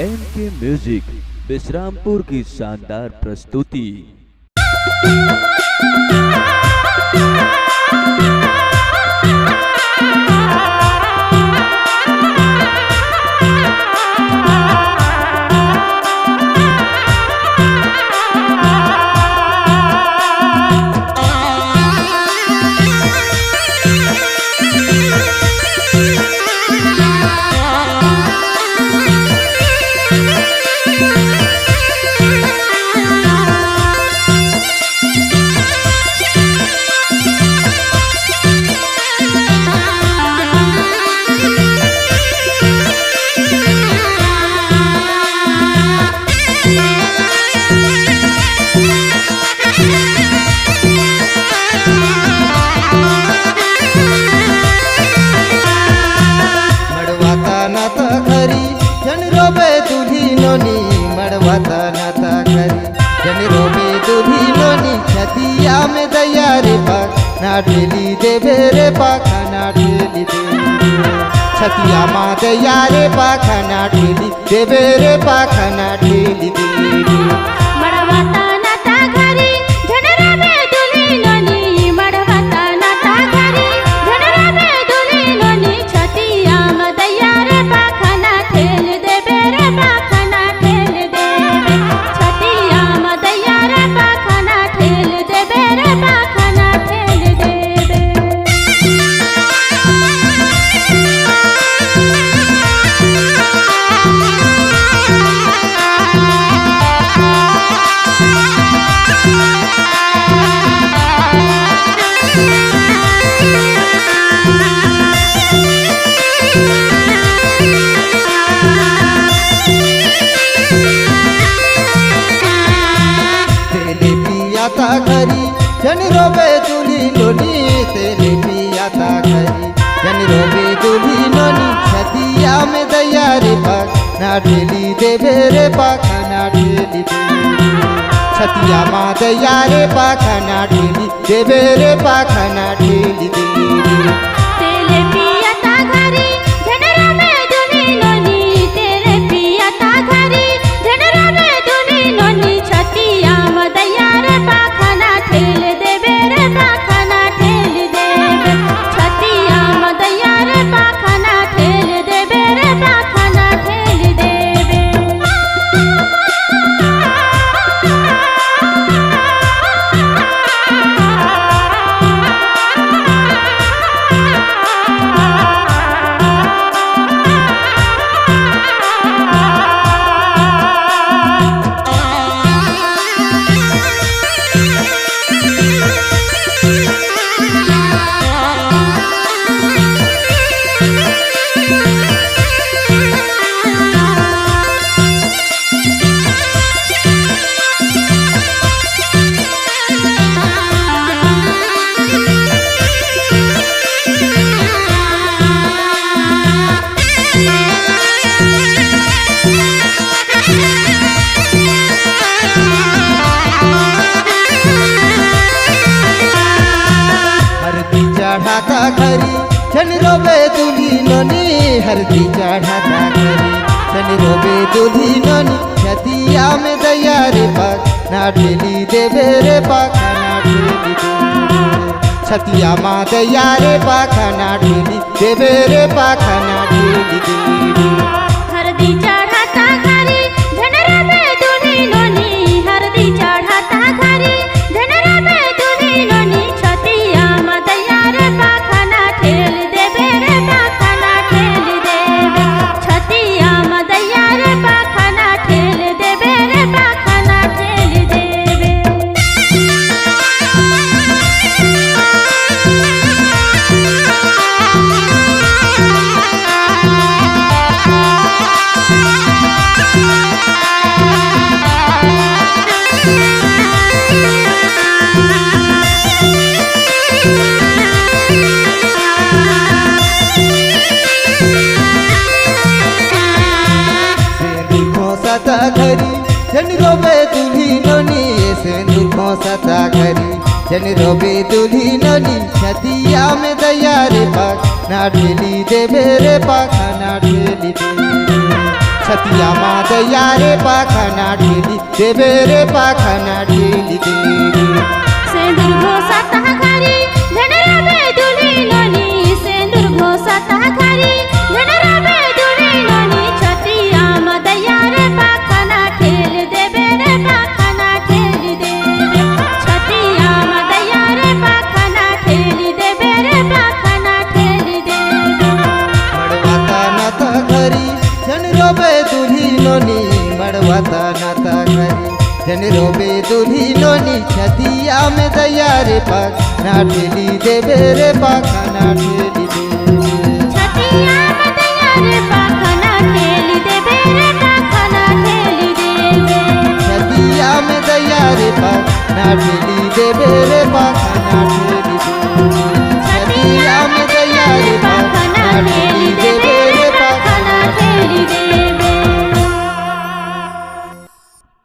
एनके music Vishrampur की शानदार प्रस्तुति। छतिया में दैया रे पाक ना ढेली देवे रे पाखा ना ढेली देवे छतिया माँ दैया रे पाखा ना ढेली देवे रे पाखा ना ढेली देवे घरी जन रोबे दूल्ही लोनी तेरे पिया ता घरी जन रोबे दूल्ही लोनी छतिया में दैया रे पाक ना ढेली देवे रे पाखा ना ढेली देवे छतिया माँ दैया रे पाखा ना ढेली देवे रे पाखा ना ढेली देवे घरी जन रोबे दूल्ही लोनी हरदी चढ़ाता घरी जन रोबे दूल्ही लोनी छतिया में दैया रे पाक ना ढेली देवे रे पाखा ना ढेली देवे छतिया माँ दैया रे पाखा ना ढेली देवे रे पाखा ना ढेली देवे हरदी चढ़ाता घरी जन रोबे दूल्ही लोनी हरदी चढ़ाता घरी जन रोबे दूल्ही लोनी छतिया माँ दैया रे पाखा घरी जन रोबे दूल्ही लोनी सिंदूर खोसता घरी जन रोबे दूल्ही लोनी छतिया में दैया रे पाक ना ढेली देवे रे पाखा ना ढेली देवे छतिया मा दैया रे पाखाना ढेली देवे रे पाखाना ढेली देवे सेंदूर घोसाता घरी झणराबे दुल्हिनोनी सेंदूर घोसाता घरी झणराबे दुल्हिनोनी छतिया मा दैया रे पाखाना ठेल देवे रे पाखाना ठेल देवे छतिया मा दैया रे पाखाना ठेल देवे रे पाखाना ठेल देवे मडवाता नाता घरी जन रोबे दुल्हिनोनी मडवाता नाता घरी जन रोबे दुल्हिनोनी छतिया में दैया रे पाखाना ढेली देवे रे पाखाना ढेली देवे